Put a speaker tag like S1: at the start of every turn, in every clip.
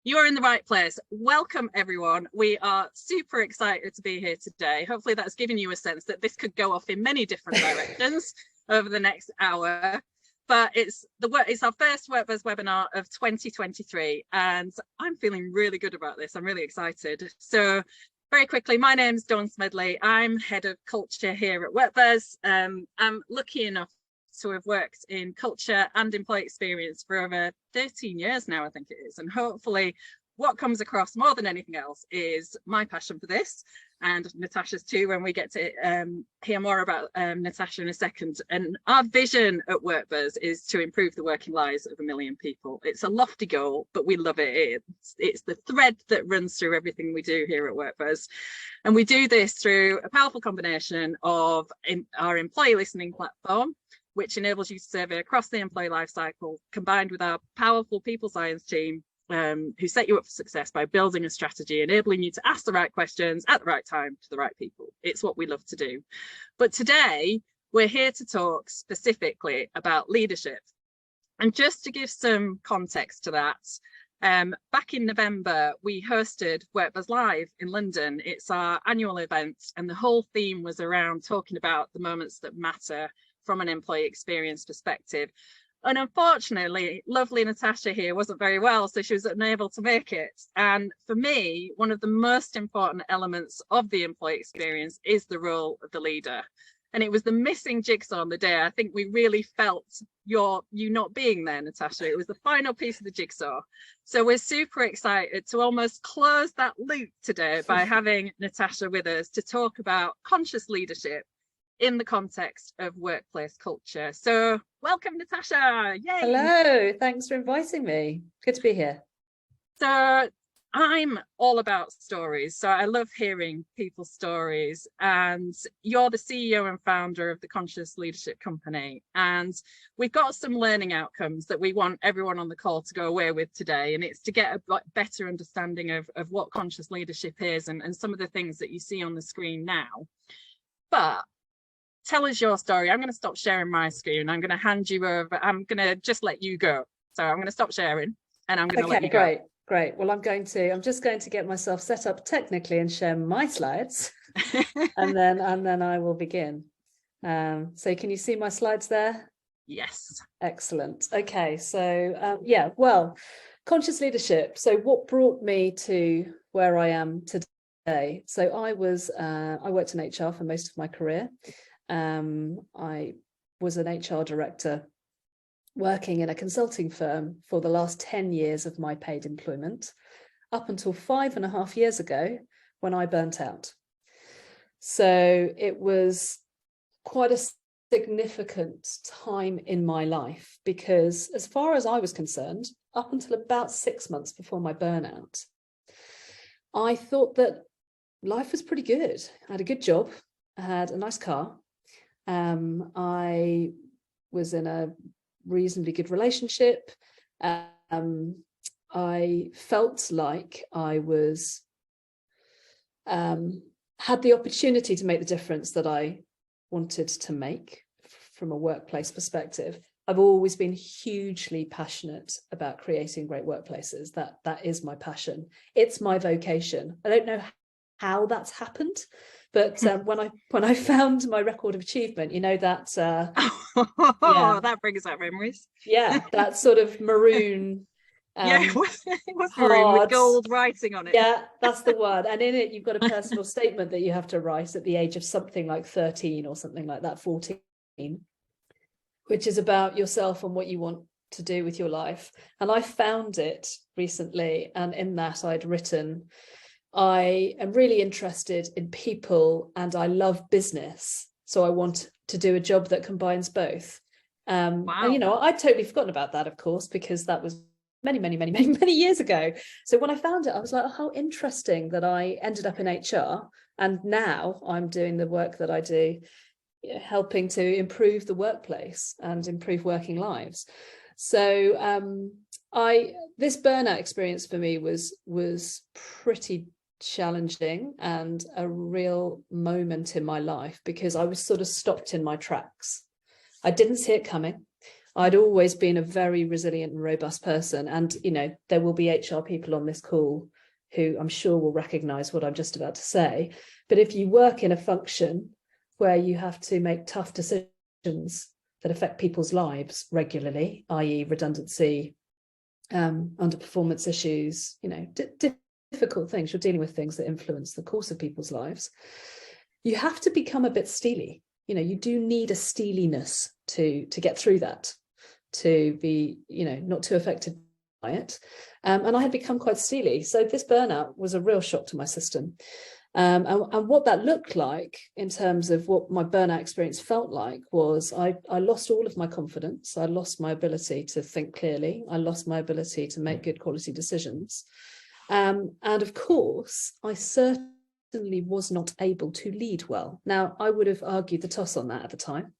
S1: You are in the right place. Welcome, everyone. We are super excited to be here today. Hopefully that's given you a sense that this could go off in many different directions over the next hour. But it's our first WorkBuzz webinar of 2023, and I'm feeling really good about this. I'm really excited. So very quickly, my name's Dawn Smedley. I'm head of culture here at WorkBuzz. I'm lucky enough to have worked in culture and employee experience for over 13 years now, I think it is. And hopefully what comes across more than anything else is my passion for this, and Natasha's too, when we get to hear more about Natasha in a second. And our vision at WorkBuzz is to improve the working lives of 1 million people. It's a lofty goal, but we love it. It's the thread that runs through everything we do here at WorkBuzz. And we do this through a powerful combination of our employee listening platform, which enables you to survey across the employee lifecycle, combined with our powerful people science team, who set you up for success by building a strategy, enabling you to ask the right questions at the right time to the right people. It's what we love to do. But today, we're here to talk specifically about leadership. And just to give some context to that, back in November, we hosted WorkBuzz Live in London. It's our annual event, and the whole theme was around talking about the moments that matter from an employee experience perspective. And unfortunately, lovely Natasha here wasn't very well, so she was unable to make it. And for me, one of the most important elements of the employee experience is the role of the leader. And it was the missing jigsaw on the day. I think we really felt you not being there, Natasha. It was the final piece of the jigsaw. So we're super excited to almost close that loop today by having Natasha with us to talk about conscious leadership in the context of workplace culture. So welcome, Natasha. Yay.
S2: Hello, thanks for inviting me. Good to be here.
S1: So I'm all about stories. So I love hearing people's stories, and you're the CEO and founder of the Conscious Leadership Company. And we've got some learning outcomes that we want everyone on the call to go away with today. And it's to get a better understanding of what conscious leadership is and some of the things that you see on the screen now. But tell us your story. I'm going to stop sharing my screen. I'm going to hand you over. I'm going to just let you go. So I'm going to stop sharing and I'm going to let you go.
S2: Great. Well, I'm just going to get myself set up technically and share my slides and then I will begin. So can you see my slides there?
S1: Yes.
S2: Excellent. Okay. So well, conscious leadership. So what brought me to where I am today? So I worked in HR for most of my career. I was an HR director working in a consulting firm for the last 10 years of my paid employment, up until 5.5 years ago when I burnt out. So it was quite a significant time in my life, because as far as I was concerned, up until about 6 months before my burnout, I thought that life was pretty good. I had a good job, I had a nice car. I was in a reasonably good relationship. I felt like I was had the opportunity to make the difference that I wanted to make from a workplace perspective. I've always been hugely passionate about creating great workplaces. That is my passion. It's my vocation. I don't know how that's happened, but when I found my record of achievement, you know, that
S1: that brings up memories.
S2: Yeah, that sort of maroon.
S1: It was maroon with gold writing on it.
S2: Yeah, that's the one. And in it, you've got a personal statement that you have to write at the age of something like 13 or something like that, 14, which is about yourself and what you want to do with your life. And I found it recently, and in that I'd written, I am really interested in people and I love business. So I want to do a job that combines both. Wow. And, you know, I'd totally forgotten about that, of course, because that was many years ago. So when I found it, I was like, oh, how interesting that I ended up in HR. And now I'm doing the work that I do, you know, helping to improve the workplace and improve working lives. So this burnout experience for me was pretty challenging and a real moment in my life, because I was sort of stopped in my tracks. I didn't see it coming. I'd always been a very resilient and robust person. And, you know, there will be HR people on this call who I'm sure will recognize what I'm just about to say. But if you work in a function where you have to make tough decisions that affect people's lives regularly, i.e. redundancy, underperformance issues, you know, difficult things, you're dealing with things that influence the course of people's lives, you have to become a bit steely. You know, you do need a steeliness to get through that, to be, you know, not too affected by it. And I had become quite steely. So this burnout was a real shock to my system. And what that looked like in terms of what my burnout experience felt like was I lost all of my confidence. I lost my ability to think clearly. I lost my ability to make good quality decisions. And of course, I certainly was not able to lead well. Now, I would have argued the toss on that at the time,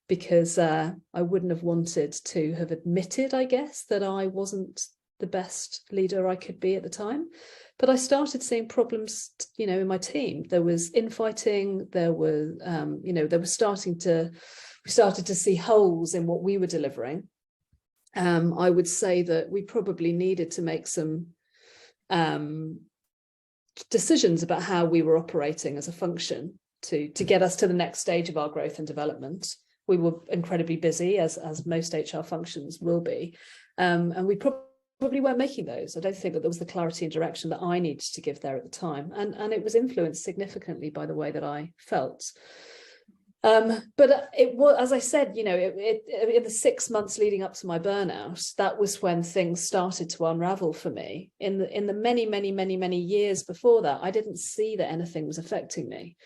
S2: because I wouldn't have wanted to have admitted, I guess, that I wasn't the best leader I could be at the time. But I started seeing problems, you know, in my team. There was infighting. There was, you know, we started to see holes in what we were delivering. I would say that we probably needed to make some decisions about how we were operating as a function to get us to the next stage of our growth and development. We were incredibly busy, as most HR functions will be, and we probably weren't making those. I don't think that there was the clarity and direction that I needed to give there at the time, and it was influenced significantly by the way that I felt. But it was, as I said, you know, in the 6 months leading up to my burnout, that was when things started to unravel for me. In the many years before that, I didn't see that anything was affecting me.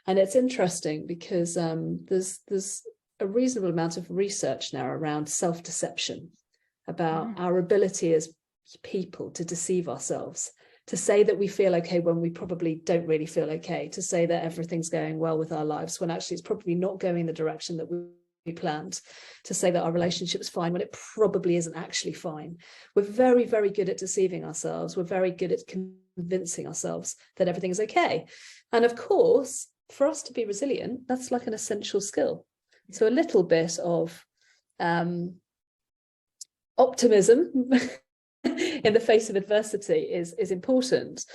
S2: And it's interesting because there's a reasonable amount of research now around self-deception, about our ability as people to deceive ourselves, to say that we feel okay when we probably don't really feel okay, to say that everything's going well with our lives when actually it's probably not going the direction that we planned, to say that our relationship's fine when it probably isn't actually fine. We're very, very good at deceiving ourselves. We're very good at convincing ourselves that everything is okay. And of course, for us to be resilient, that's like an essential skill. So a little bit of optimism in the face of adversity is important.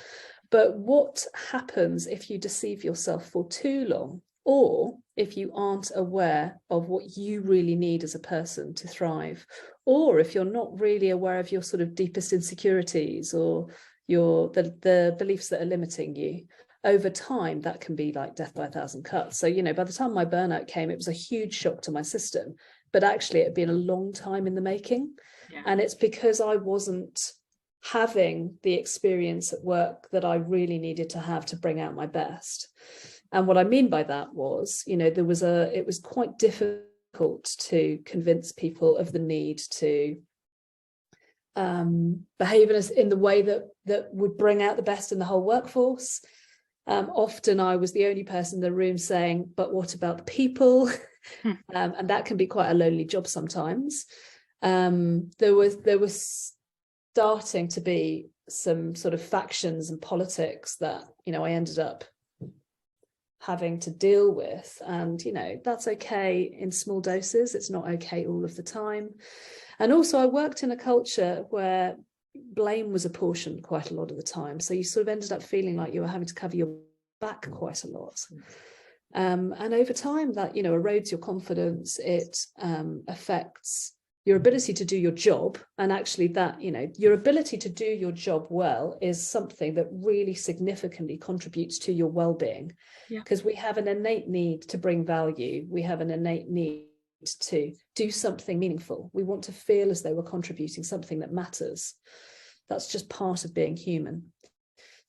S2: But what happens if you deceive yourself for too long, or if you aren't aware of what you really need as a person to thrive, or if you're not really aware of your sort of deepest insecurities or the beliefs that are limiting you? Over time, that can be like death by a thousand cuts. So, you know, by the time my burnout came, it was a huge shock to my system, but actually it had been a long time in the making. Yeah. And it's because I wasn't having the experience at work that I really needed to have to bring out my best. And what I mean by that was, you know, it was quite difficult to convince people of the need to behave in the way that would bring out the best in the whole workforce. Often I was the only person in the room saying, but what about the people? And that can be quite a lonely job sometimes. There was starting to be some sort of factions and politics that, you know, I ended up having to deal with. And, you know, that's okay in small doses. It's not okay all of the time. And also I worked in a culture where blame was apportioned quite a lot of the time. So you sort of ended up feeling like you were having to cover your back quite a lot. And over time that, you know, erodes your confidence. It affects your ability to do your job. And actually that, you know, your ability to do your job well is something that really significantly contributes to your well-being, because we have an innate need to bring value. We have an innate need to do something meaningful. We want to feel as though we're contributing something that matters. That's just part of being human.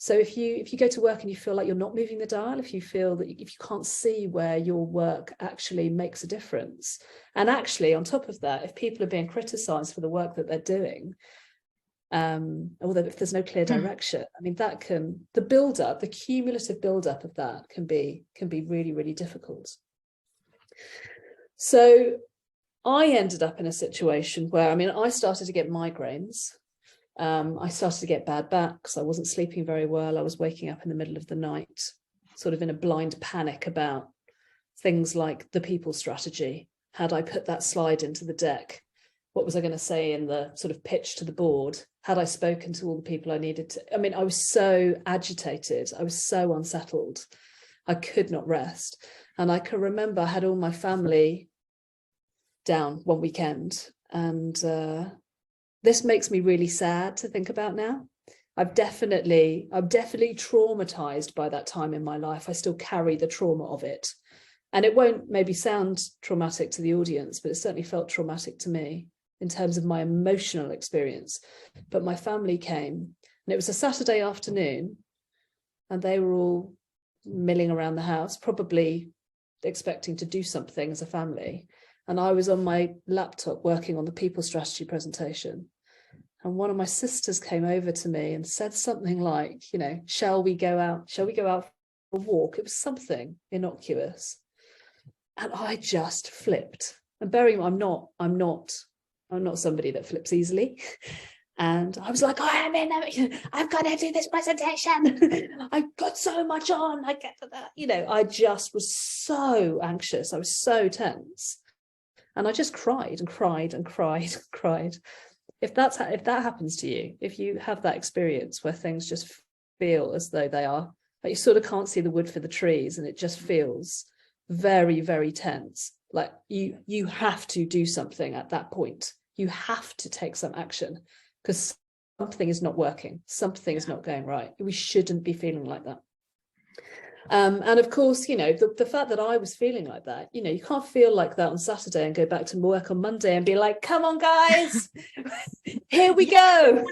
S2: So if you go to work and you feel like you're not moving the dial, if you feel that if you can't see where your work actually makes a difference, and actually on top of that, if people are being criticized for the work that they're doing, although if there's no clear direction, I mean, the cumulative build-up of that can be really, really difficult. So I ended up in a situation where, I mean, I started to get migraines. I started to get bad backs. I wasn't sleeping very well. I was waking up in the middle of the night, sort of in a blind panic about things like the people strategy. Had I put that slide into the deck? what was I going to say in the sort of pitch to the board? Had I spoken to all the people I needed to? I mean, I was so agitated. I was so unsettled. I could not rest. And I can remember I had all my family down one weekend. And this makes me really sad to think about now. I'm definitely traumatized by that time in my life. I still carry the trauma of it. And it won't maybe sound traumatic to the audience, but it certainly felt traumatic to me in terms of my emotional experience. But my family came, and it was a Saturday afternoon, and they were all milling around the house, probably expecting to do something as a family. And I was on my laptop working on the people strategy presentation. And one of my sisters came over to me and said something like, you know, shall we go out for a walk? It was something innocuous. And I just flipped. And bearing in mind, I'm not somebody that flips easily. And I was like, I've got to do this presentation. I've got so much on. I get to that. You know, I just was so anxious. I was so tense. And I just cried and cried and cried and cried. If that happens to you, if you have that experience where things just feel as though they are, like you sort of can't see the wood for the trees, and it just feels very, very tense, like you have to do something at that point. You have to take some action because something is not working. Something is not going right. We shouldn't be feeling like that. And of course, you know, the fact that I was feeling like that, you know, you can't feel like that on Saturday and go back to work on Monday and be like, come on, guys, here we go.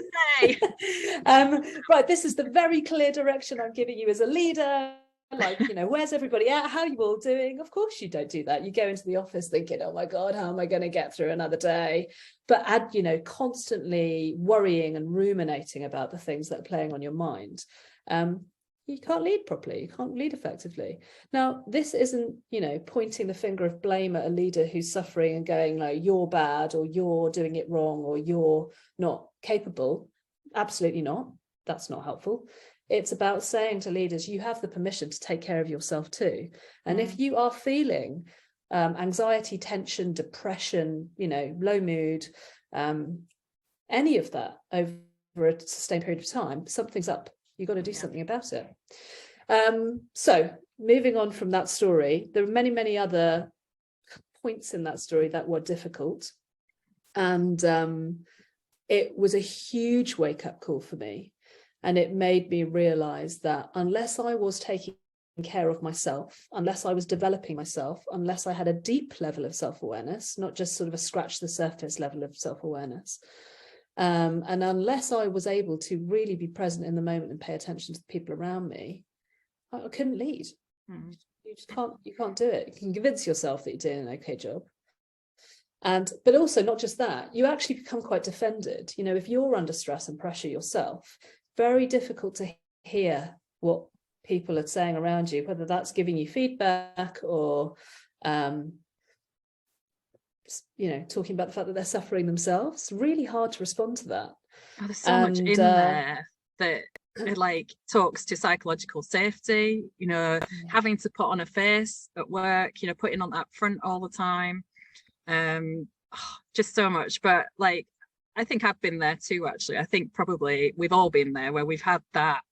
S2: Right, this is the very clear direction I'm giving you as a leader. Like, you know, where's everybody at? How are you all doing? Of course you don't do that. You go into the office thinking, oh my God, how am I going to get through another day? But you know, constantly worrying and ruminating about the things that are playing on your mind. You can't lead properly. You can't lead effectively. Now, this isn't, you know, pointing the finger of blame at a leader who's suffering and going like, you're bad, or you're doing it wrong, or you're not capable. Absolutely not. That's not helpful. It's about saying to leaders, you have the permission to take care of yourself too. And if you are feeling anxiety, tension, depression, you know, low mood, any of that over a sustained period of time, something's up. You've got to do something about it. So moving on from that story, there are many, many other points in that story that were difficult. And it was a huge wake-up call for me. And it made me realize that unless I was taking care of myself, unless I was developing myself, unless I had a deep level of self-awareness, not just sort of a scratch the surface level of self-awareness, and unless I was able to really be present in the moment and pay attention to the people around me, I couldn't lead. You just can't do it. You can convince yourself that you're doing an okay job. But also not just that, you actually become quite defended. You know, if you're under stress and pressure yourself, very difficult to hear what people are saying around you, whether that's giving you feedback or, you know, talking about the fact that they're suffering themselves. It's really hard to respond to that.
S1: Oh, there's so much in there that like talks to psychological safety, you know, having to put on a face at work, you know, putting on that front all the time. Just so much. But like, I think I've been there too, actually. I think probably we've all been there where we've had that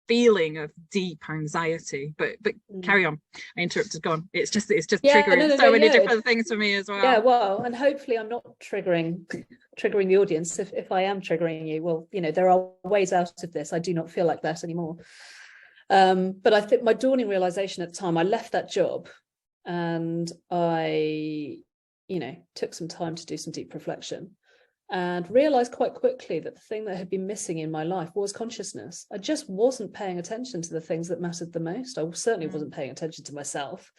S1: feeling of deep anxiety, but carry on. I interrupted. Go on. It's just triggering so many different things for me as well.
S2: Yeah, well, and hopefully I'm not triggering the audience. If I am triggering you, well, you know, there are ways out of this. I do not feel like that anymore. But I think my dawning realization at the time, I left that job and I, you know, took some time to do some deep reflection and realized quite quickly that the thing that had been missing in my life was consciousness. I just wasn't paying attention to the things that mattered the most. I certainly wasn't paying attention to myself.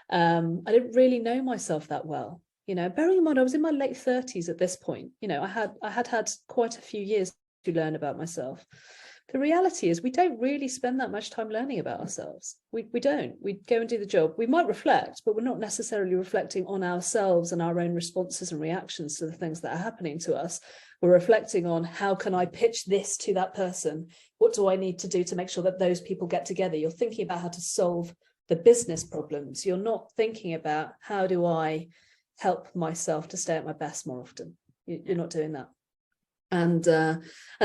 S2: I didn't really know myself that well. You know, bearing in mind, I was in my late 30s at this point. You know, I had quite a few years to learn about myself. The reality is we don't really spend that much time learning about ourselves. We don't. We go and do the job. We might reflect, but we're not necessarily reflecting on ourselves and our own responses and reactions to the things that are happening to us. We're reflecting on how can I pitch this to that person? What do I need to do to make sure that those people get together? You're thinking about how to solve the business problems. You're not thinking about how do I help myself to stay at my best more often. You're not doing that. And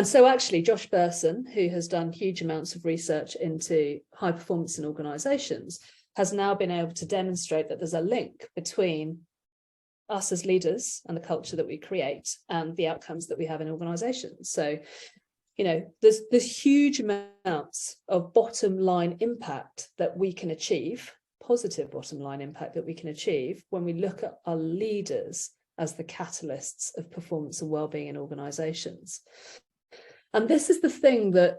S2: so actually Josh Burson, who has done huge amounts of research into high performance in organizations, has now been able to demonstrate that there's a link between us as leaders and the culture that we create and the outcomes that we have in organizations. So, you know, there's huge amounts of bottom line impact that we can achieve, positive bottom line impact that we can achieve when we look at our leaders as the catalysts of performance and well-being in organizations. And this is the thing that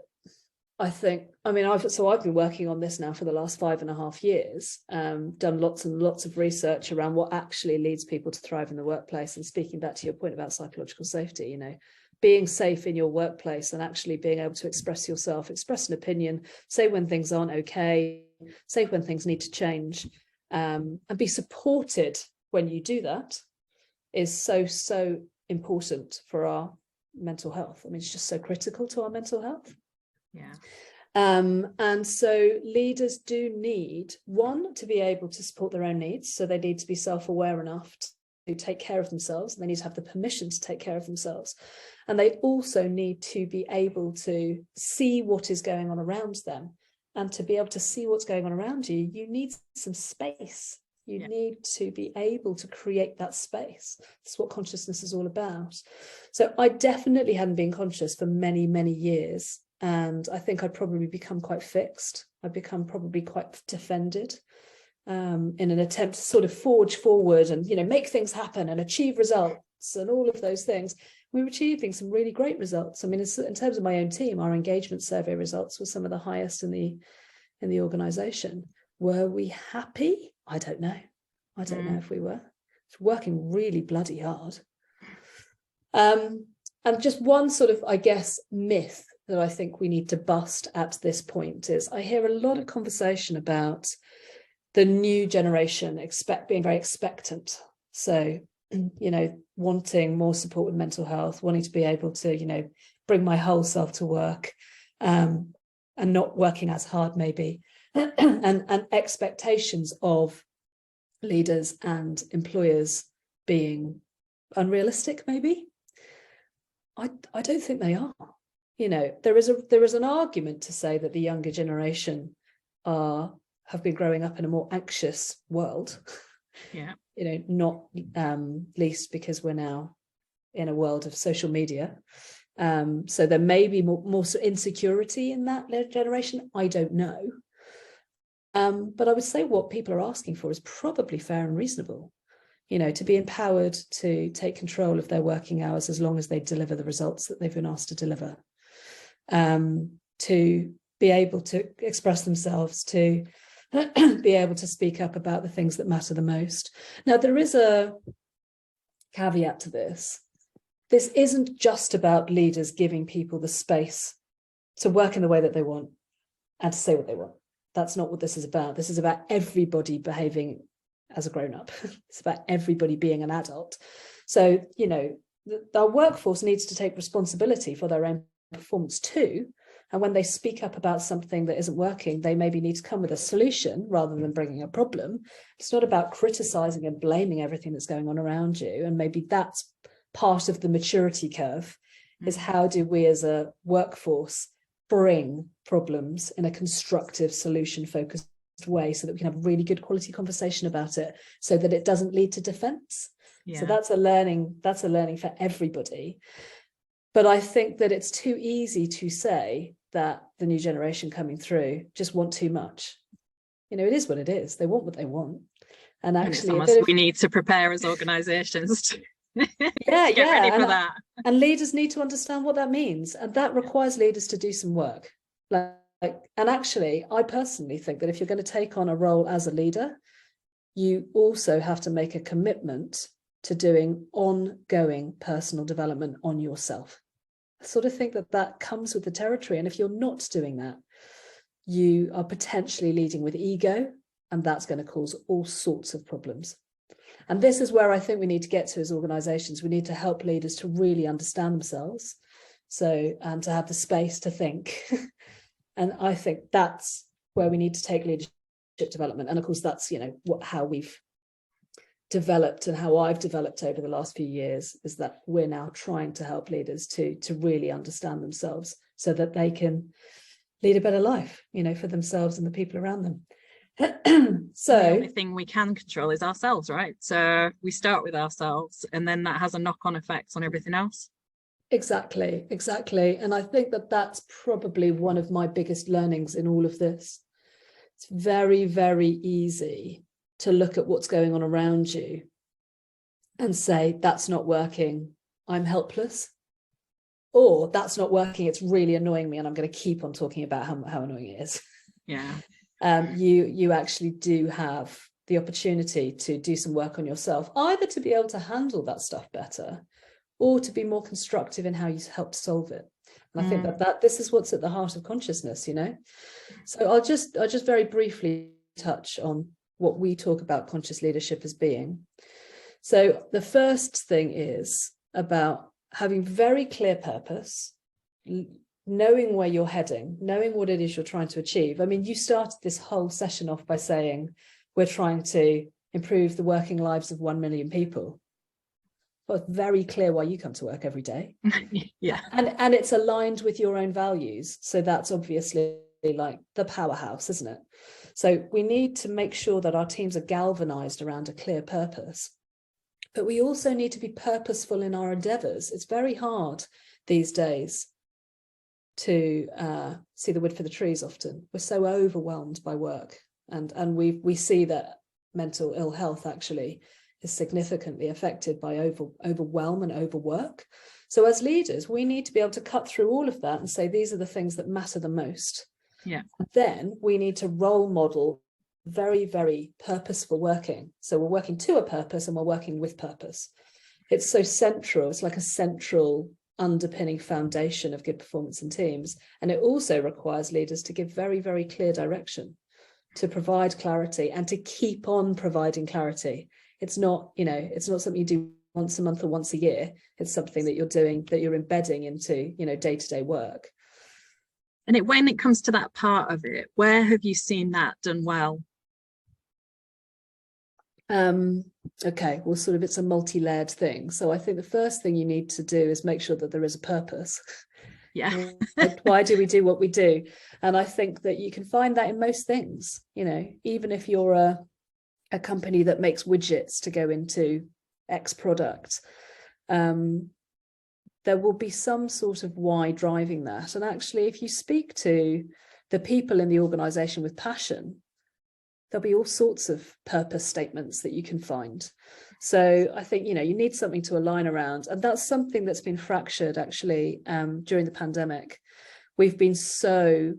S2: I think, I mean, I've been working on this now for the last 5.5 years, done lots and lots of research around what actually leads people to thrive in the workplace. And speaking back to your point about psychological safety, you know, being safe in your workplace and actually being able to express yourself, express an opinion, say when things aren't okay, say when things need to change, and be supported when you do that is so important for our mental health. I mean, it's just so critical to our mental health.
S1: Yeah.
S2: And so leaders do need, one, to be able to support their own needs. So they need to be self-aware enough to take care of themselves. They need to have the permission to take care of themselves. And they also need to be able to see what is going on around them. And to be able to see what's going on around you, you need some space. You need to be able to create that space. That's what consciousness is all about. So I definitely hadn't been conscious for many, many years. And I think I'd probably become quite fixed. I'd become probably quite defended in an attempt to sort of forge forward and, you know, make things happen and achieve results and all of those things. We were achieving some really great results. I mean, in terms of my own team, our engagement survey results were some of the highest in the organization. Were we happy? I don't know. I don't know if we were. It's working really bloody hard. And just one sort of, I guess, myth that I think we need to bust at this point is I hear a lot of conversation about the new generation being very expectant. So, you know, wanting more support with mental health, wanting to be able to, you know, bring my whole self to work, and not working as hard maybe, and expectations of leaders and employers being unrealistic maybe. I don't think they are. You know, there is an argument to say that the younger generation have been growing up in a more anxious world.
S1: Yeah.
S2: You know, not least because we're now in a world of social media. So there may be more insecurity in that generation. I don't know. But I would say what people are asking for is probably fair and reasonable. You know, to be empowered to take control of their working hours as long as they deliver the results that they've been asked to deliver. To be able to express themselves, to be able to speak up about the things that matter the most. Now, there is a caveat to this. This isn't just about leaders giving people the space to work in the way that they want and to say what they want. That's not what this is about. This is about everybody behaving as a grown-up. It's about everybody being an adult. So, you know, our workforce needs to take responsibility for their own performance too. And when they speak up about something that isn't working, they maybe need to come with a solution rather than bringing a problem. It's not about criticizing and blaming everything that's going on around you. And maybe that's part of the maturity curve, is how do we as a workforce bring problems in a constructive, solution-focused way so that we can have really good quality conversation about it so that it doesn't lead to defense. So that's a learning for everybody. But I think that it's too easy to say that the new generation coming through just want too much. You know, it is what it is. They want what they want. And actually,
S1: we need to prepare as organizations to
S2: get
S1: ready for that.
S2: And leaders need to understand what that means. And that requires leaders to do some work. And actually, I personally think that if you're going to take on a role as a leader, you also have to make a commitment to doing ongoing personal development on yourself. I sort of think that that comes with the territory. And if you're not doing that, you are potentially leading with ego, and that's going to cause all sorts of problems. And this is where I think we need to get to as organizations. We need to help leaders to really understand themselves. So, and to have the space to think. And I think that's where we need to take leadership development. And of course, that's, you know, how we've developed and how I've developed over the last few years is that we're now trying to help leaders to really understand themselves so that they can lead a better life, you know, for themselves and the people around them. So
S1: the only thing we can control is ourselves, right? So we start with ourselves, and then that has a knock-on effect on everything else.
S2: Exactly. And I think that that's probably one of my biggest learnings in all of this. It's very, very easy to look at what's going on around you and say, that's not working, I'm helpless. Or that's not working, it's really annoying me, and I'm going to keep on talking about how annoying it is.
S1: Yeah.
S2: You actually do have the opportunity to do some work on yourself, either to be able to handle that stuff better or to be more constructive in how you help solve it. And I think that this is what's at the heart of consciousness, you know. So I'll just very briefly touch on what we talk about conscious leadership as being. So the first thing is about having very clear purpose, knowing where you're heading, knowing what it is you're trying to achieve. I mean, you started this whole session off by saying we're trying to improve the working lives of 1 million people. Well, it's very clear why you come to work every day.
S1: Yeah.
S2: And it's aligned with your own values. So that's obviously like the powerhouse, isn't it? So we need to make sure that our teams are galvanized around a clear purpose. But we also need to be purposeful in our endeavors. It's very hard these days to see the wood for the trees often. We're so overwhelmed by work. And we see that mental ill health actually is significantly affected by overwhelm and overwork. So as leaders, we need to be able to cut through all of that and say, these are the things that matter the most.
S1: Yeah.
S2: Then we need to role model very, very purposeful working. So we're working to a purpose and we're working with purpose. It's so central. It's like a central underpinning foundation of good performance in teams. And it also requires leaders to give very, very clear direction, to provide clarity and to keep on providing clarity. It's not, you know, it's not something you do once a month or once a year. It's something that you're doing, that you're embedding into, you know, day-to-day work.
S1: And when it comes to that part of it, where have you seen that done well?
S2: Okay, well, sort of it's a multi-layered thing. So I think the first thing you need to do is make sure that there is a purpose.
S1: Yeah.
S2: Like, why do we do what we do? And I think that you can find that in most things, you know, even if you're a company that makes widgets to go into X product, there will be some sort of why driving that. And actually, if you speak to the people in the organization with passion, there'll be all sorts of purpose statements that you can find. So I think, you know, you need something to align around. And that's something that's been fractured actually during the pandemic. We've been so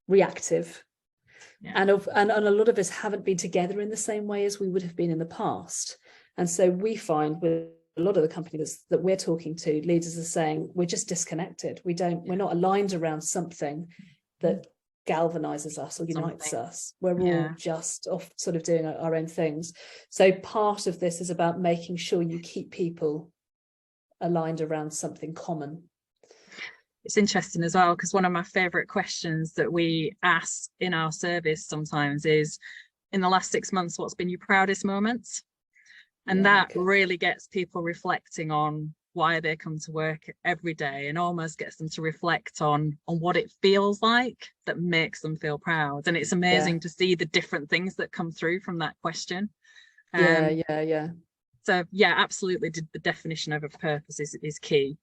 S2: reactive. Yeah. And a lot of us haven't been together in the same way as we would have been in the past. And so we find with a lot of the companies that we're talking to, leaders are saying, we're just disconnected. We're not aligned around something that galvanizes us or unites us. We're all just off sort of doing our own things. So part of this is about making sure you keep people aligned around something common.
S1: It's interesting as well, because one of my favorite questions that we ask in our service sometimes is, in the last 6 months, what's been your proudest moments? And that really gets people reflecting on why they come to work every day, and almost gets them to reflect on what it feels like that makes them feel proud. And it's amazing to see the different things that come through from that question. So yeah, absolutely, the definition of a purpose is key.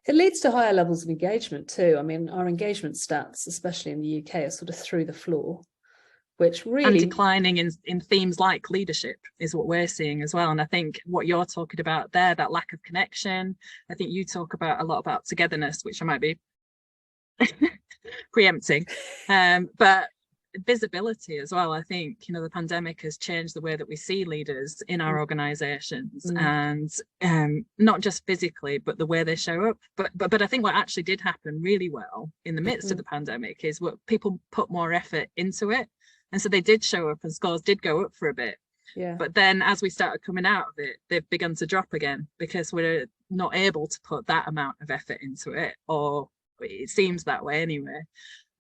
S2: It leads to higher levels of engagement too. I mean, our engagement stats, especially in the UK, are sort of through the floor, which really...
S1: And declining in themes like leadership is what we're seeing as well. And I think what you're talking about there, that lack of connection, I think you talk about a lot about togetherness, which I might be preempting, but visibility as well. I think, you know, the pandemic has changed the way that we see leaders in our organizations, and not just physically, but the way they show up. But I think what actually did happen really well in the midst of the pandemic is what people put more effort into it. And so they did show up and scores did go up for a bit. Yeah. But then as we started coming out of it, they've begun to drop again because we're not able to put that amount of effort into it, or it seems that way anyway.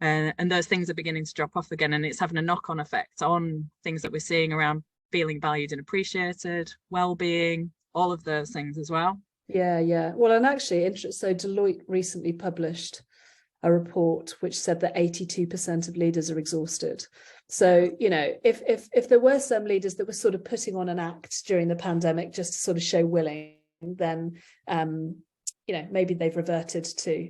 S1: And those things are beginning to drop off again, and it's having a knock-on effect on things that we're seeing around feeling valued and appreciated, well-being, all of those things as well.
S2: Yeah. Well, and actually, so Deloitte recently published a report which said that 82% of leaders are exhausted. So, you know, if there were some leaders that were sort of putting on an act during the pandemic just to sort of show willing, then, you know, maybe they've reverted to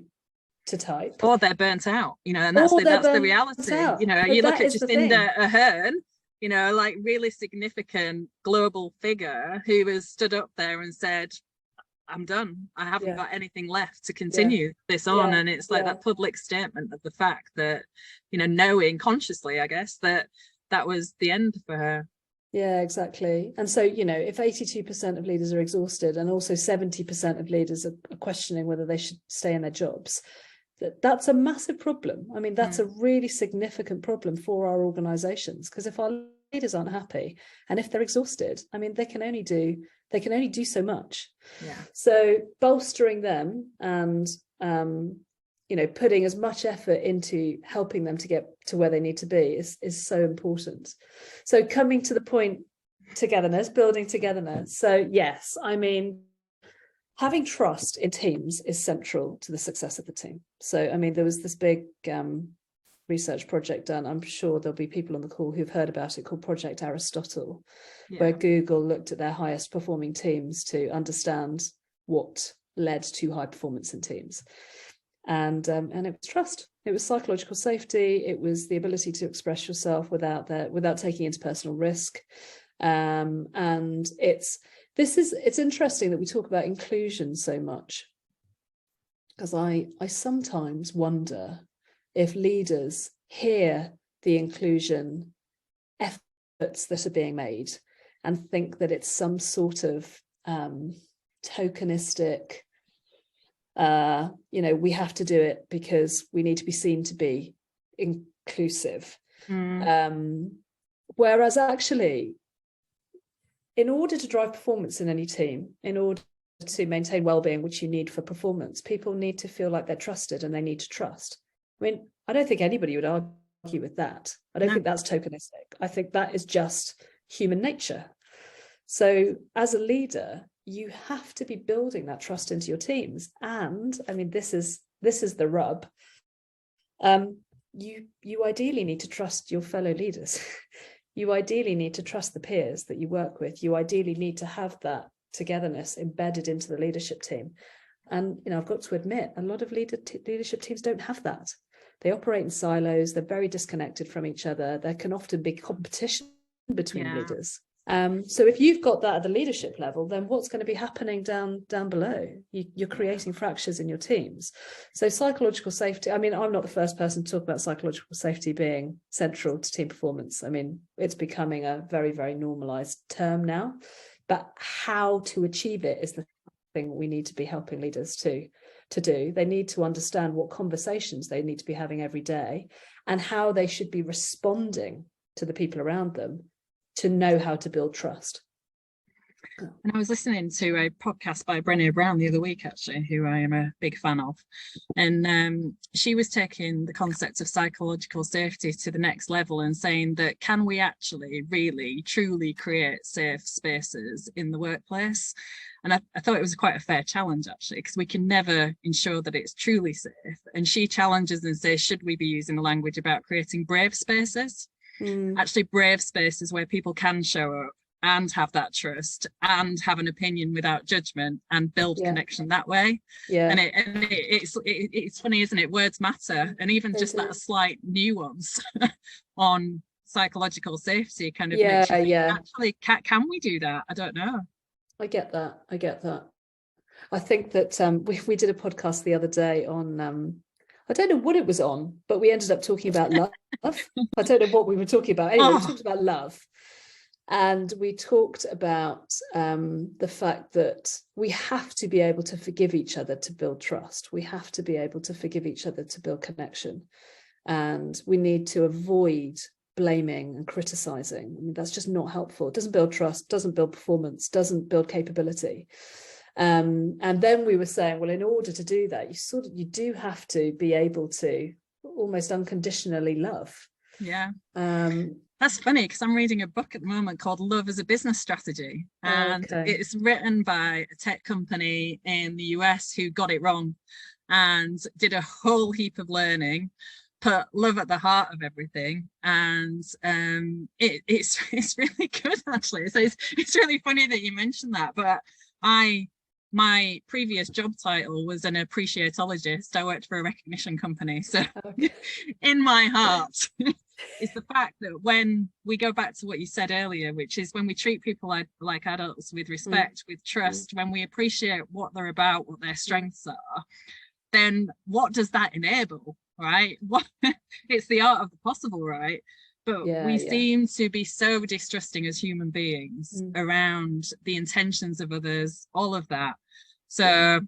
S2: type.
S1: Or they're burnt out, you know, and that's the reality. You know, you look at Jacinda Ardern, you know, like really significant global figure who has stood up there and said, I'm done. I haven't got anything left to continue this on. And it's like that public statement of the fact that, you know, knowing consciously, I guess, that was the end for her.
S2: Yeah, exactly. And so, you know, if 82% of leaders are exhausted and also 70% of leaders are questioning whether they should stay in their jobs, that's a massive problem. I mean, that's a really significant problem for our organizations, because if our leaders aren't happy and if they're exhausted, I mean, they can only do so much.
S1: Yeah.
S2: So bolstering them and you know, putting as much effort into helping them to get to where they need to be is so important. So coming to the point, togetherness, building togetherness. So yes, I mean, having trust in teams is central to the success of the team. So, I mean, there was this big research project done. I'm sure there'll be people on the call who've heard about it, called Project Aristotle, where Google looked at their highest performing teams to understand what led to high performance in teams. And it was trust. It was psychological safety. It was the ability to express yourself without taking interpersonal risk. And it's interesting that we talk about inclusion so much, because I sometimes wonder if leaders hear the inclusion efforts that are being made and think that it's some sort of tokenistic, you know, we have to do it because we need to be seen to be inclusive. Whereas actually, in order to drive performance in any team, in order to maintain well-being, which you need for performance, people need to feel like they're trusted and they need to trust. I mean, I don't think anybody would argue with that. I don't think that's tokenistic. I think that is just human nature. So as a leader, you have to be building that trust into your teams. And I mean, this is the rub. You ideally need to trust your fellow leaders. You ideally need to trust the peers that you work with. You ideally need to have that togetherness embedded into the leadership team. And, you know, I've got to admit, a lot of leadership teams don't have that. They operate in silos. They're very disconnected from each other. There can often be competition between leaders. So if you've got that at the leadership level, then what's going to be happening down below? You're creating fractures in your teams. So psychological safety, I mean, I'm not the first person to talk about psychological safety being central to team performance. I mean, it's becoming a very, very normalized term now, but how to achieve it is the thing we need to be helping leaders to do. They need to understand what conversations they need to be having every day and how they should be responding to the people around them to know how to build trust.
S1: And I was listening to a podcast by Brené Brown the other week, actually, who I am a big fan of. And she was taking the concept of psychological safety to the next level and saying that, can we actually really, truly create safe spaces in the workplace? And I thought it was quite a fair challenge, actually, because we can never ensure that it's truly safe. And she challenges and says, should we be using the language about creating brave spaces? Actually brave spaces where people can show up and have that trust and have an opinion without judgment and build connection that way. And it's funny, isn't it? Words matter, and even just that slight nuance on psychological safety kind of makes you think, actually, can we do that? I don't know.
S2: I get that. I think that we did a podcast the other day on I don't know what it was on, but we ended up talking about love. I don't know what we were talking about. Anyway, we talked about love. And we talked about the fact that we have to be able to forgive each other to build trust. We have to be able to forgive each other to build connection. And we need to avoid blaming and criticizing. I mean, that's just not helpful. It doesn't build trust, doesn't build performance, doesn't build capability. And then we were saying, well, in order to do that, you do have to be able to almost unconditionally love.
S1: Yeah. That's funny because I'm reading a book at the moment called Love as a Business Strategy, and it's written by a tech company in the US who got it wrong and did a whole heap of learning, put love at the heart of everything, and it's really good actually. So it's really funny that you mentioned that. But my previous job title was an appreciatologist. I worked for a recognition company, so in my heart is the fact that when we go back to what you said earlier, which is when we treat people like adults with respect, with trust, when we appreciate what they're about, what their strengths are, then what does that enable, right? It's the art of the possible, right? But we seem to be so distrusting as human beings around the intentions of others, all of that. So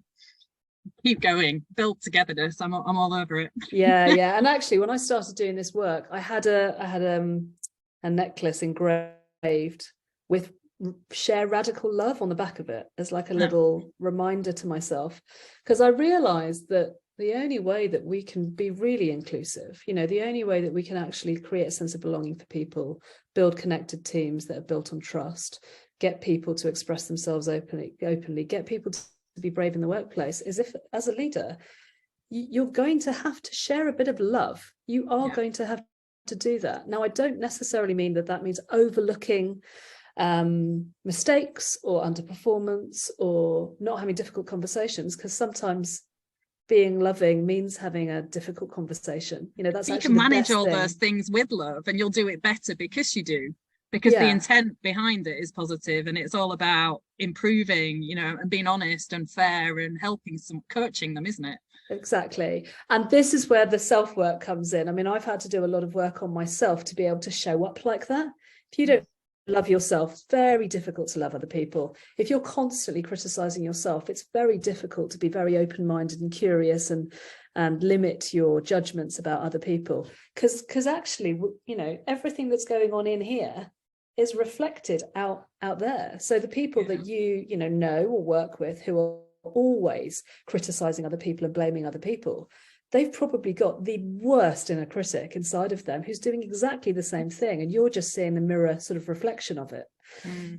S1: keep going, build togetherness. I'm all over it.
S2: Yeah. And actually, when I started doing this work, I had a necklace engraved with share radical love on the back of it as like a little reminder to myself, because I realized that the only way that we can be really inclusive, the only way that we can actually create a sense of belonging for people, build connected teams that are built on trust, get people to express themselves openly, get people to be brave in the workplace, is if, as a leader, you're going to have to share a bit of love. You are going to have to do that. Now, I don't necessarily mean that means overlooking mistakes or underperformance or not having difficult conversations, because sometimes being loving means having a difficult conversation. That's
S1: you
S2: actually
S1: can manage all those things with love, and you'll do it better because you do, because the intent behind it is positive, and it's all about improving, and being honest and fair and coaching them, isn't it?
S2: Exactly. And this is where the self-work comes in. I mean, I've had to do a lot of work on myself to be able to show up like that. If you don't love yourself, it's very difficult to love other people. If you're constantly criticizing yourself, it's very difficult to be very open-minded and curious and limit your judgments about other people, because actually, everything that's going on in here is reflected out there. So the people that you know or work with who are always criticizing other people and blaming other people, they've probably got the worst inner critic inside of them who's doing exactly the same thing, and you're just seeing the mirror sort of reflection of it.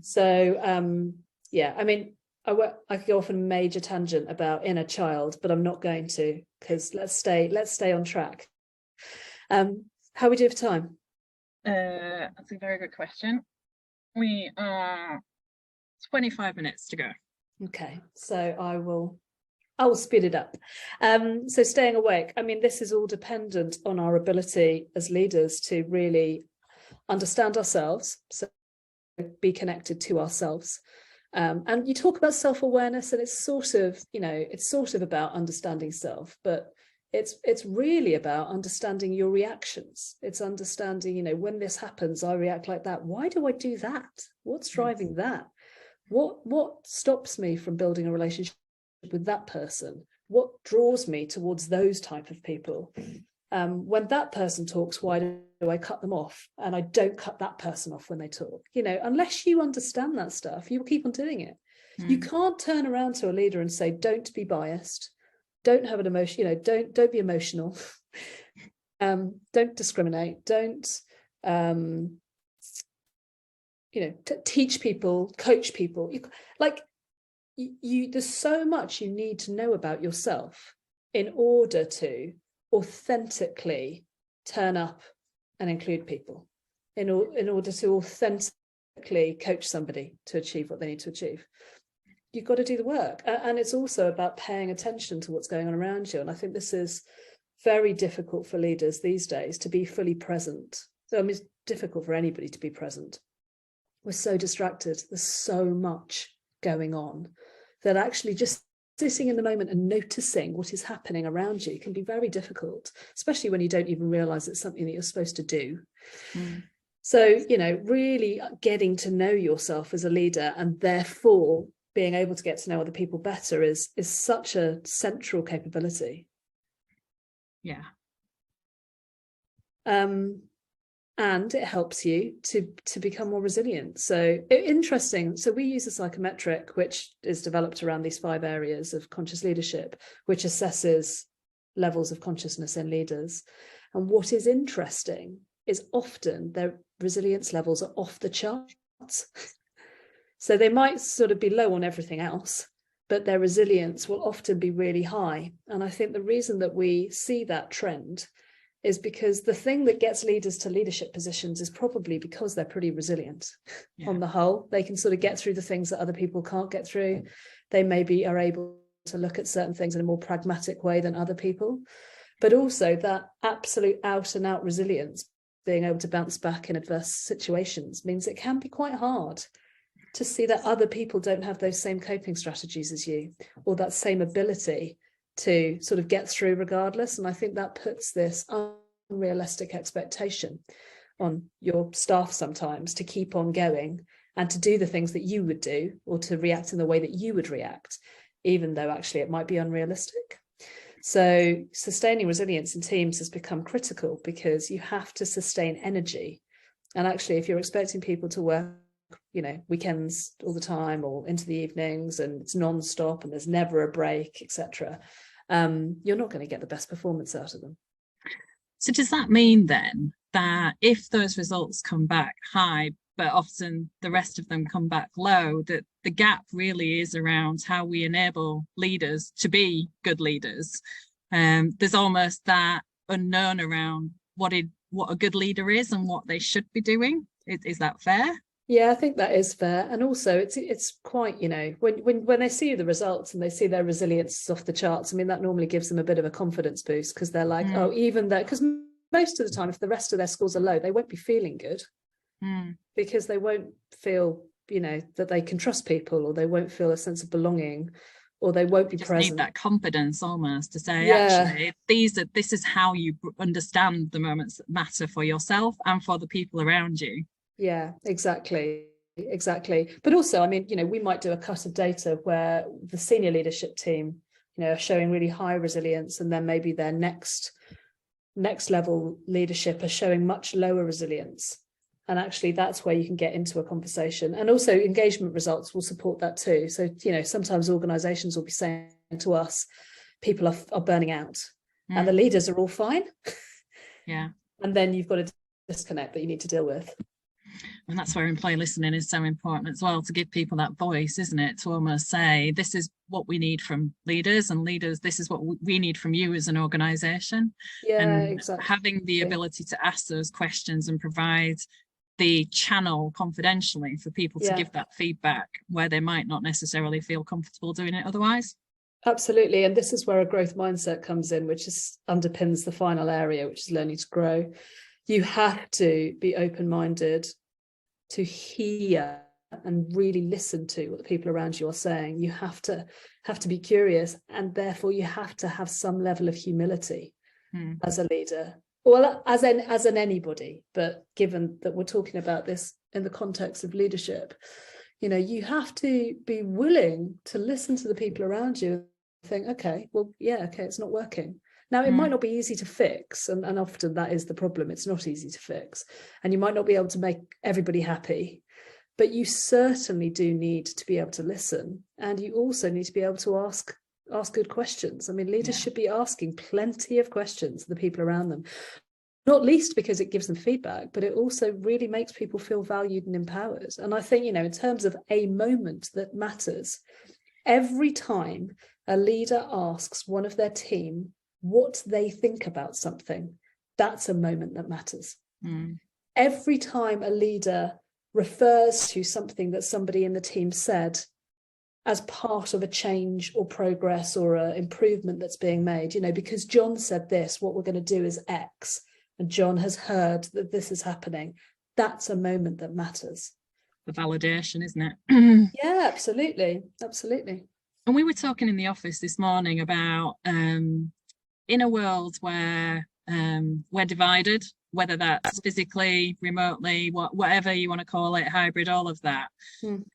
S2: So I mean, I could go off on a major tangent about inner child, but I'm not going to, because let's stay on track. How we do for time?
S1: That's a very good question. We are 25 minutes to go.
S2: Okay, so I will speed it up. So staying awake, I mean, this is all dependent on our ability as leaders to really understand ourselves, so be connected to ourselves. And you talk about self-awareness, and it's sort of about understanding self, but it's really about understanding your reactions. It's understanding, when this happens, I react like that. Why do I do that? What's driving that? What stops me from building a relationship with that person? What draws me towards those type of people? When that person talks, why do I cut them off? And I don't cut that person off when they talk. Unless you understand that stuff, you will keep on doing it. You can't turn around to a leader and say, don't be biased, don't have an emotion, don't be emotional, don't discriminate, don't teach people, coach people. There's so much you need to know about yourself in order to authentically turn up and include people, in order to authentically coach somebody to achieve what they need to achieve. You've got to do the work. And it's also about paying attention to what's going on around you. And I think this is very difficult for leaders these days, to be fully present. So it's difficult for anybody to be present. We're so distracted. There's so much going on that actually just sitting in the moment and noticing what is happening around you can be very difficult, especially when you don't even realize it's something that you're supposed to do. So, really getting to know yourself as a leader, and therefore being able to get to know other people better, is such a central capability.
S1: Yeah.
S2: And it helps you to become more resilient. So interesting. So we use a psychometric, which is developed around these 5 areas of conscious leadership, which assesses levels of consciousness in leaders. And what is interesting is often resilience levels are off the charts. So they might sort of be low on everything else, but their resilience will often be really high. And I think the reason that we see that trend is because the thing that gets leaders to leadership positions is probably because they're pretty resilient. On the whole. They can sort of get through the things that other people can't get through. They maybe are able to look at certain things in a more pragmatic way than other people. But also that absolute out and out resilience, being able to bounce back in adverse situations, means it can be quite hard to see that other people don't have those same coping strategies as you, or that same ability to sort of get through regardless. And I think that puts this unrealistic expectation on your staff sometimes to keep on going and to do the things that you would do, or to react in the way that you would react, even though actually it might be unrealistic. So sustaining resilience in teams has become critical, because you have to sustain energy. And actually, if you're expecting people to work, you know, weekends all the time or into the evenings, and it's non-stop and there's never a break, etc., you're not going to get the best performance out of them.
S1: So does that mean then that if those results come back high, but often the rest of them come back low, that the gap really is around how we enable leaders to be good leaders? There's almost that unknown around what a good leader is and what they should be doing. Is that fair?
S2: Yeah, I think that is fair. And also it's quite, you know, when they see the results and they see their resilience off the charts, I mean, that normally gives them a bit of a confidence boost, because they're like, oh, even though, because most of the time, if the rest of their scores are low, they won't be feeling good, because they won't feel, you know, that they can trust people, or they won't feel a sense of belonging, or they won't be present.
S1: Need that confidence almost to say, actually, this is how you understand the moments that matter for yourself and for the people around you. Yeah,
S2: exactly. But also, I mean, you know, we might do a cut of data where the senior leadership team, you know, are showing really high resilience, and then maybe their next level leadership are showing much lower resilience. And actually, that's where you can get into a conversation. And also engagement results will support that too. So, you know, sometimes organizations will be saying to us, people are burning out and the leaders are all fine.
S1: Yeah.
S2: And then you've got a disconnect that you need to deal with.
S1: And that's where employee listening is so important as well, to give people that voice, isn't it? To almost say, this is what we need from leaders, and leaders, this is what we need from you as an organization.
S2: Yeah,
S1: and
S2: exactly.
S1: Having the ability to ask those questions and provide the channel confidentially for people to give that feedback where they might not necessarily feel comfortable doing it otherwise.
S2: Absolutely. And this is where a growth mindset comes in, which underpins the final area, which is learning to grow. You have to be open-minded to hear and really listen to what the people around you are saying. You have to be curious, and therefore you have to have some level of humility as a leader. Well, as an anybody, but given that we're talking about this in the context of leadership, you know, you have to be willing to listen to the people around you and think, okay, well, yeah, okay, it's not working. Now, it might not be easy to fix, and often that is the problem. It's not easy to fix, and you might not be able to make everybody happy, but you certainly do need to be able to listen, and you also need to be able to ask good questions. I mean, leaders should be asking plenty of questions to the people around them, not least because it gives them feedback, but it also really makes people feel valued and empowered. And I think, you know, in terms of a moment that matters, every time a leader asks one of their team what they think about something, that's a moment that matters. Every time a leader refers to something that somebody in the team said as part of a change or progress or an improvement that's being made, you know, because John said this, what we're going to do is X, and John has heard that this is happening, that's a moment that matters.
S1: The validation, isn't it?
S2: Yeah, absolutely.
S1: And we were talking in the office this morning about in a world where we're divided, whether that's physically, remotely, whatever you want to call it, hybrid, all of that.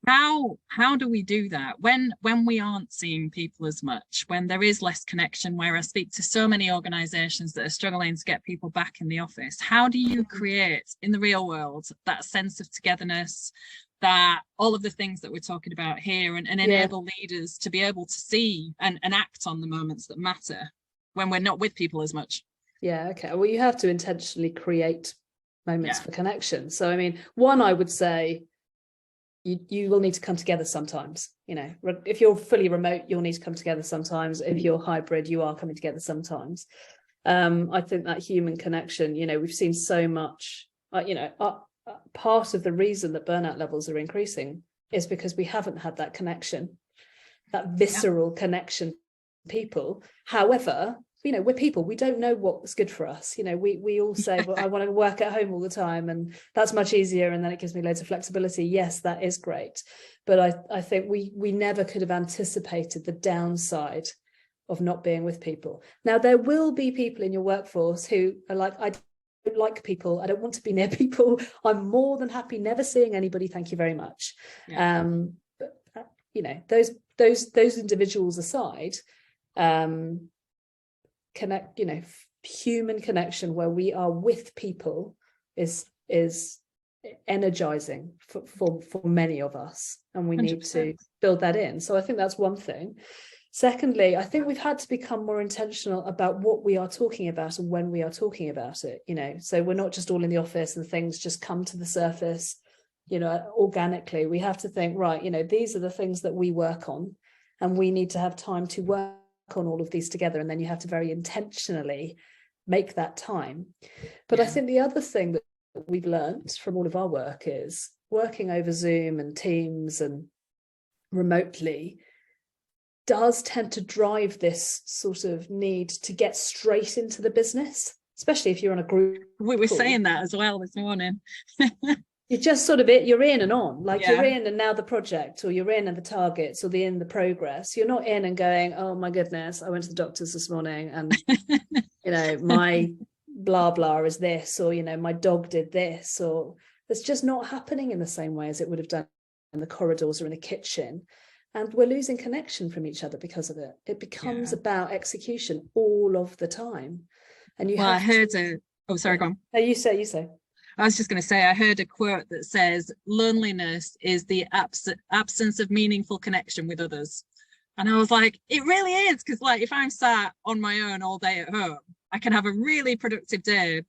S1: How do we do that when we aren't seeing people as much, when there is less connection, where I speak to so many organizations that are struggling to get people back in the office? How do you create in the real world that sense of togetherness, that all of the things that we're talking about here, and enable leaders to be able to see and act on the moments that matter when we're not with people as much?
S2: Yeah, okay. Well, you have to intentionally create moments for connection. So I mean, one, I would say you will need to come together sometimes. You know, if you're fully remote, you'll need to come together sometimes. If you're hybrid, you are coming together sometimes. I think that human connection, you know, we've seen so much, part of the reason that burnout levels are increasing is because we haven't had that connection, that visceral connection to people. However, you know, we're people, we don't know what's good for us. You know, we all say, well, I want to work at home all the time and that's much easier and then it gives me loads of flexibility. Yes, that is great. But I think we never could have anticipated the downside of not being with people. Now, there will be people in your workforce who are like, I don't like people, I don't want to be near people, I'm more than happy never seeing anybody, thank you very much. But you know, those individuals aside, connect, you know, human connection where we are with people is energizing for many of us, and we 100%. Need to build that in. So I think that's one thing. Secondly, I think we've had to become more intentional about what we are talking about and when we are talking about it, you know, so we're not just all in the office and things just come to the surface, you know, organically. We have to think, right, you know, these are the things that we work on and we need to have time to work on all of these together, and then you have to very intentionally make that time. But I think the other thing that we've learned from all of our work is working over Zoom and Teams and remotely does tend to drive this sort of need to get straight into the business, especially if you're on a group. We
S1: were saying that as well this morning.
S2: You just sort of you're in and on, like you're in and now the project, or you're in and the targets, or the progress. You're not in and going, oh my goodness, I went to the doctor's this morning and you know, my blah blah is this, or you know, my dog did this, or it's just not happening in the same way as it would have done in the corridors or in the kitchen. And we're losing connection from each other because of it. It becomes about execution all of the time. And you
S1: I heard sorry, go on.
S2: No, you say.
S1: I was just going to say, I heard a quote that says, loneliness is the absence of meaningful connection with others. And I was like, it really is. Because like, if I'm sat on my own all day at home, I can have a really productive day,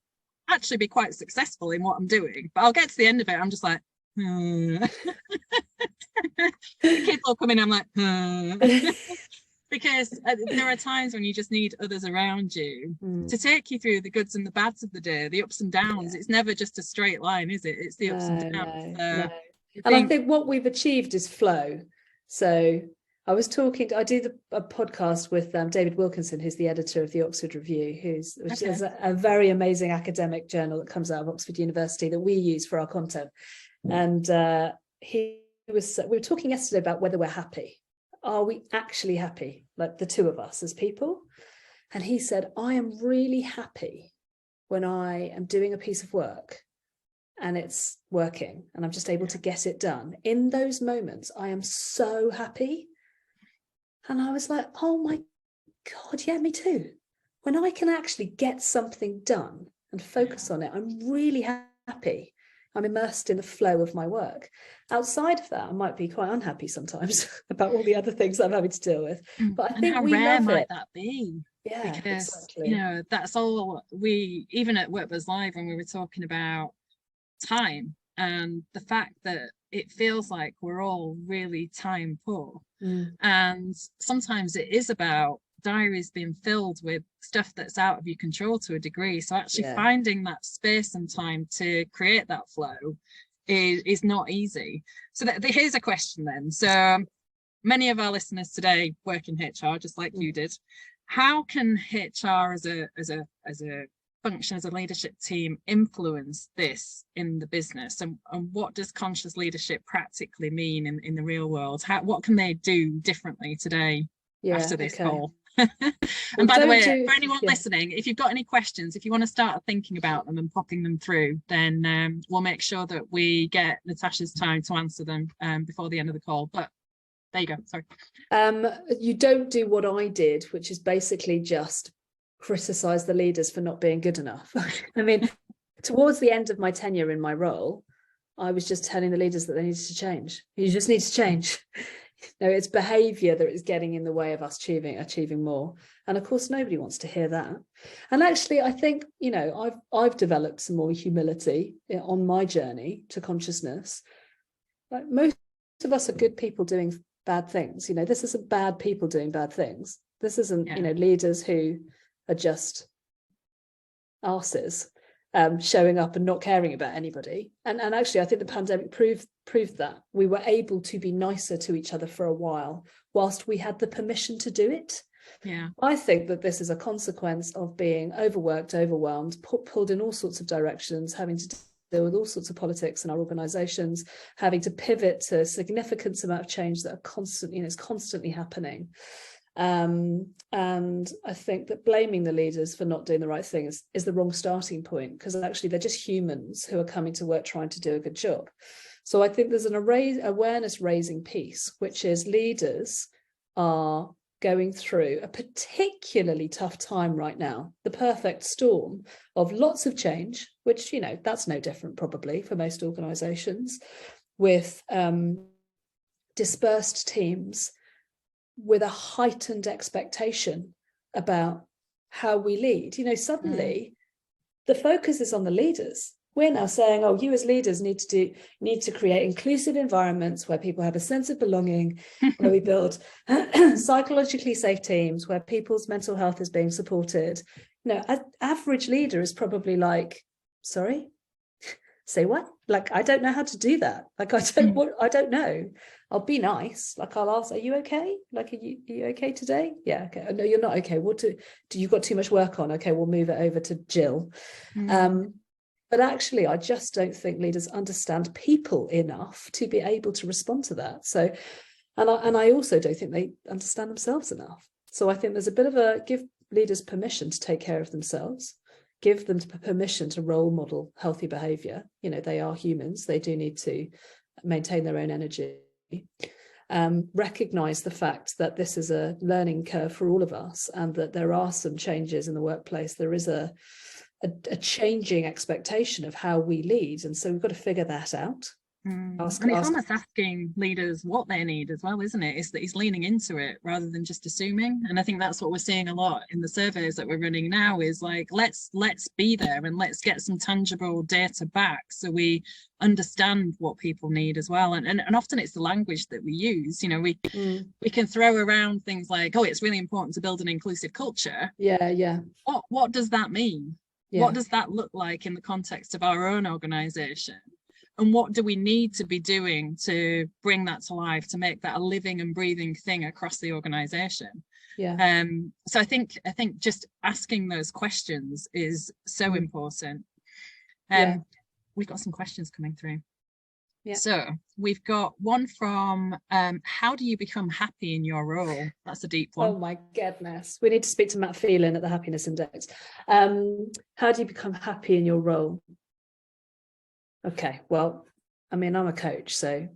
S1: actually be quite successful in what I'm doing. But I'll get to the end of it, I'm just like, The kids all come in, I'm like, because there are times when you just need others around you to take you through the goods and the bads of the day, the ups and downs. It's never just a straight line, is it? It's the ups and downs.
S2: And I think what we've achieved is flow. So I do a podcast with David Wilkinson, who's the editor of the Oxford Review, which is a very amazing academic journal that comes out of Oxford University that we use for our content. And we were talking yesterday about whether we're happy. Are we actually happy, like the two of us as people? And he said, I am really happy when I am doing a piece of work and it's working and I'm just able to get it done. In those moments, I am so happy. And I was like, oh my God, yeah, me too. When I can actually get something done and focus on it, I'm really happy. I'm immersed in the flow of my work. Outside of that, I might be quite unhappy sometimes about all the other things I'm having to deal with. But I think
S1: how rare might that be?
S2: Yeah,
S1: because
S2: exactly.
S1: You know, that's all even at WorkBuzz Live, when we were talking about time and the fact that it feels like we're all really time poor. And sometimes it is about diaries being filled with stuff that's out of your control to a degree. So actually finding that space and time to create that flow is not easy. So here's a question then. So many of our listeners today work in HR, just like you did. How can HR as a function, as a leadership team, influence this in the business? And what does conscious leadership practically mean in the real world? What can they do differently today after this call? And by the way, for anyone listening, if you've got any questions, if you want to start thinking about them and popping them through, then we'll make sure that we get Natasha's time to answer them before the end of the call. But there you go. Sorry.
S2: You don't do what I did, which is basically just criticize the leaders for not being good enough. I mean, towards the end of my tenure in my role, I was just telling the leaders that they needed to change. You just need to change. No, it's behavior that is getting in the way of us achieving more. And of course, nobody wants to hear that. And actually, I think, you know, I've developed some more humility on my journey to consciousness. Like, most of us are good people doing bad things. You know, this isn't bad people doing bad things. This isn't, you know, leaders who are just arses showing up and not caring about anybody. And actually, I think the pandemic proved that we were able to be nicer to each other for a while, whilst we had the permission to do it.
S1: Yeah,
S2: I think that this is a consequence of being overworked, overwhelmed, pulled in all sorts of directions, having to deal with all sorts of politics in our organizations, having to pivot to a significant amount of change that are constantly, you know, is constantly happening. And I think that blaming the leaders for not doing the right thing is the wrong starting point, because actually they're just humans who are coming to work trying to do a good job. So I think there's an awareness raising piece, which is leaders are going through a particularly tough time right now, the perfect storm of lots of change, which, you know, that's no different probably for most organizations, with dispersed teams, with a heightened expectation about how we lead. You know, suddenly the focus is on the leaders. We're now saying, oh, you as leaders need to create inclusive environments where people have a sense of belonging, where we build psychologically safe teams, where people's mental health is being supported. You know, an average leader is probably like, sorry, say what? Like, I don't know how to do that. Like, I don't know. I'll be nice. Like, I'll ask, are you okay? Like, are you okay today? Yeah, okay. No, you're not okay. What do you got too much work on? Okay, we'll move it over to Jill. But actually, I just don't think leaders understand people enough to be able to respond to that. So, and I also don't think they understand themselves enough. So I think there's a bit of a give leaders permission to take care of themselves, give them permission to role model healthy behavior. You know, they are humans. They do need to maintain their own energy. Recognize the fact that this is a learning curve for all of us, and that there are some changes in the workplace. There is a changing expectation of how we lead, and so we've got to figure that out.
S1: And it's almost asking leaders what they need as well, isn't it? It's that he's leaning into it rather than just assuming. And I think that's what we're seeing a lot in the surveys that we're running now, is like, let's be there and let's get some tangible data back so we understand what people need as well. And often it's the language that we use. You know, we can throw around things like, oh, it's really important to build an inclusive culture.
S2: Yeah.
S1: What does that mean?
S2: Yeah.
S1: What does that look like in the context of our own organization? And what do we need to be doing to bring that to life, to make that a living and breathing thing across the organization?
S2: Yeah.
S1: So I think just asking those questions is so important. We've got some questions coming through. Yeah. So we've got one from how do you become happy in your role? That's a deep one.
S2: Oh my goodness. We need to speak to Matt Phelan at the Happiness Index. How do you become happy in your role? Okay, well, I mean, I'm a coach, so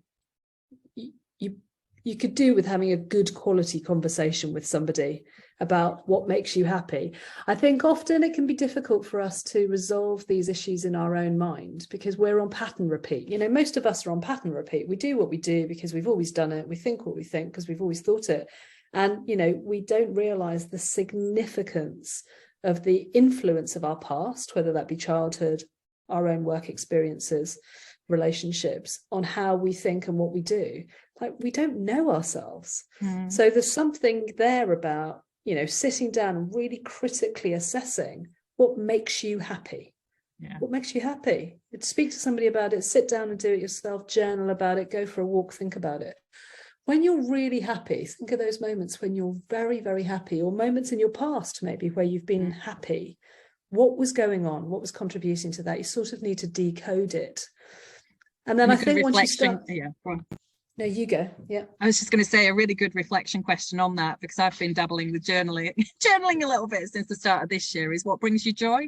S2: you could do with having a good quality conversation with somebody about what makes you happy. I think often it can be difficult for us to resolve these issues in our own mind because we're on pattern repeat. You know, most of us are on pattern repeat. We do what we do because we've always done it. We think what we think because we've always thought it. And, you know, we don't realize the significance of the influence of our past, whether that be childhood, our own work experiences, relationships, on how we think and what we do. Like, we don't know ourselves. So there's something there about, you know, sitting down and really critically assessing what makes you happy. Yeah. What makes you happy? Speak to somebody about it, sit down and do it yourself, journal about it, go for a walk, think about it. When you're really happy, think of those moments when you're very, very happy, or moments in your past maybe where you've been happy. What was going on? What was contributing to that? You sort of need to decode it. And then I think once you start...
S1: Yeah, go on.
S2: No, you go. Yeah.
S1: I was just going to say a really good reflection question on that, because I've been dabbling with journaling a little bit since the start of this year, is what brings you joy?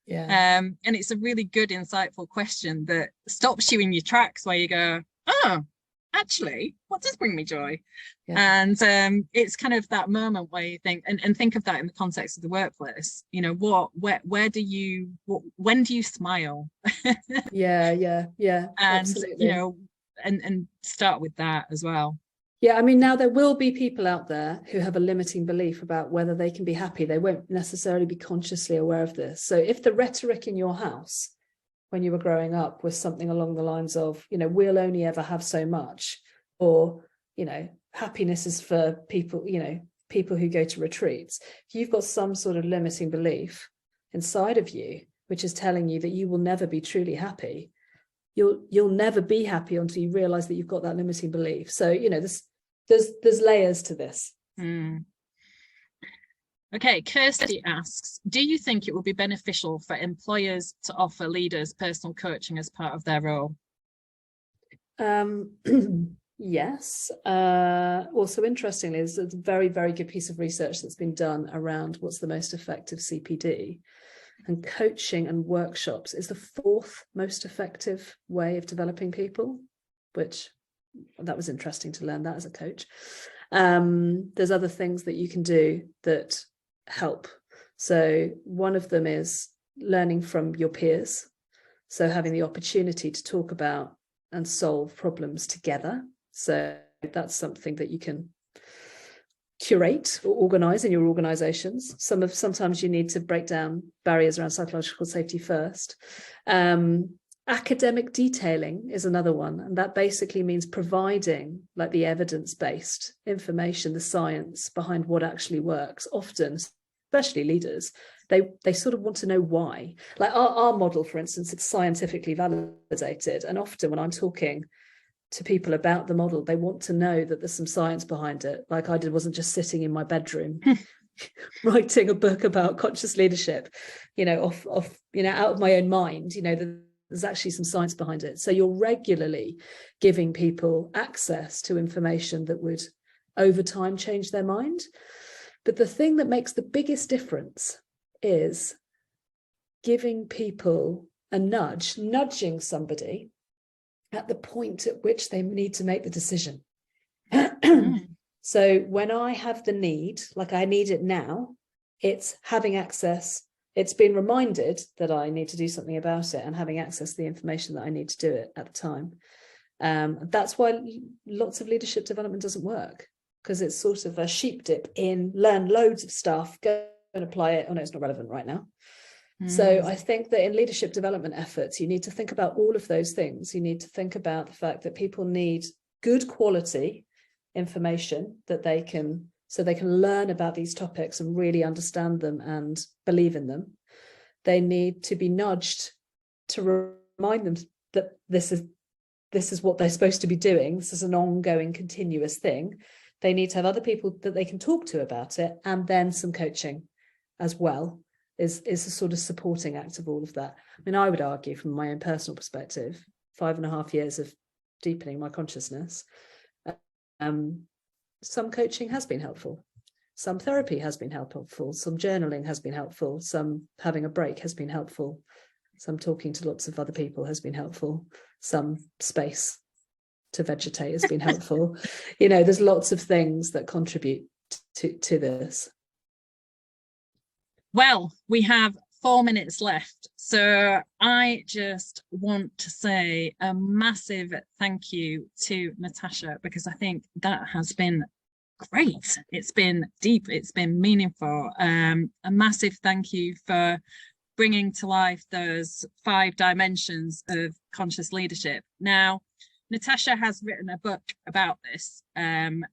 S2: Yeah.
S1: And it's a really good, insightful question that stops you in your tracks where you go, oh, actually, what does bring me joy? Yeah. And it's kind of that moment where you think, and think of that in the context of the workplace, you know, when do you smile?
S2: Yeah.
S1: And,
S2: absolutely.
S1: you know, and start with that as well.
S2: Yeah, I mean, now there will be people out there who have a limiting belief about whether they can be happy. They won't necessarily be consciously aware of this. So if the rhetoric in your house when you were growing up was something along the lines of, you know, we'll only ever have so much, or, you know, happiness is for people, you know, people who go to retreats. If you've got some sort of limiting belief inside of you, which is telling you that you will never be truly happy, you'll never be happy until you realize that you've got that limiting belief. So, you know, there's layers to this.
S1: Okay, Kirsty asks, do you think it would be beneficial for employers to offer leaders personal coaching as part of their role?
S2: Yes. Also, interestingly, there's a very, very good piece of research that's been done around what's the most effective CPD. And coaching and workshops is the 4th most effective way of developing people, which that was interesting to learn that as a coach. There's other things that you can do that help. So one of them is learning from your peers. So having the opportunity to talk about and solve problems together. So that's something that you can curate or organize in your organizations. Sometimes you need to break down barriers around psychological safety first. Academic detailing is another one, and that basically means providing like the evidence-based information, the science behind what actually works. Often, especially leaders, they sort of want to know why. Like our model, for instance, it's scientifically validated, and often when I'm talking to people about the model, they want to know that there's some science behind it. Like I wasn't just sitting in my bedroom writing a book about conscious leadership, you know, off you know, out of my own mind. You know, there's actually some science behind it. So you're regularly giving people access to information that would over time change their mind. But the thing that makes the biggest difference is giving people a nudge, nudging somebody at the point at which they need to make the decision. So when I have the need, like I need it now, it's having access. It's been reminded that I need to do something about it and having access to the information that I need to do it at the time. That's why lots of leadership development doesn't work, because it's sort of a sheep dip in, learn loads of stuff, go and apply it. Oh no, it's not relevant right now. So I think that in leadership development efforts, you need to think about all of those things. You need to think about the fact that people need good quality information that they can learn about these topics and really understand them and believe in them. They need to be nudged to remind them that this is what they're supposed to be doing. This is an ongoing, continuous thing. They need to have other people that they can talk to about it, and then some coaching as well is a sort of supporting act of all of that. I mean, I would argue from my own personal perspective, 5.5 years of deepening my consciousness, some coaching has been helpful, some therapy has been helpful, some journaling has been helpful, some having a break has been helpful, some talking to lots of other people has been helpful, some space to vegetate has been helpful. You know, there's lots of things that contribute to this.
S1: Well, we have 4 minutes left, so I just want to say a massive thank you to Natasha, because I think that has been great. It's been deep, it's been meaningful. A massive thank you for bringing to life those 5 dimensions of conscious leadership. Now, Natasha has written a book about this, and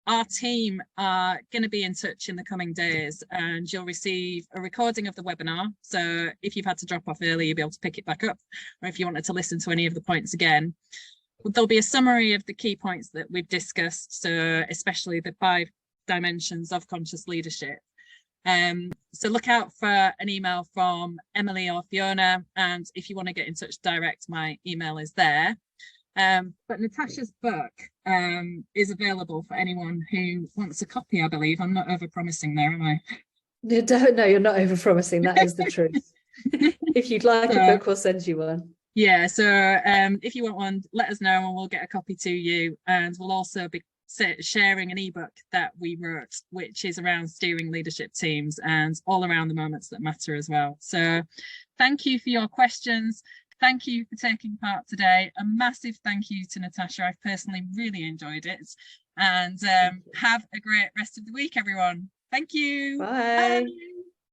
S1: our team are going to be in touch in the coming days, and you'll receive a recording of the webinar. So if you've had to drop off early, you'll be able to pick it back up, or if you wanted to listen to any of the points again. There'll be a summary of the key points that we've discussed, so especially the 5 dimensions of conscious leadership. So look out for an email from Emily or Fiona, and if you want to get in touch direct, my email is there. But Natasha's book is available for anyone who wants a copy, I believe. I'm not over-promising there, am I?
S2: No, you're not over-promising. That is the truth. If you'd like a book, we'll send you one.
S1: Yeah, so if you want one, let us know and we'll get a copy to you. And we'll also be sharing an ebook that we wrote, which is around steering leadership teams and all around the moments that matter as well. So thank you for your questions. Thank you for taking part today. A massive thank you to Natasha. I've personally really enjoyed it. And have a great rest of the week, everyone. Thank you.
S2: Bye.
S1: Bye.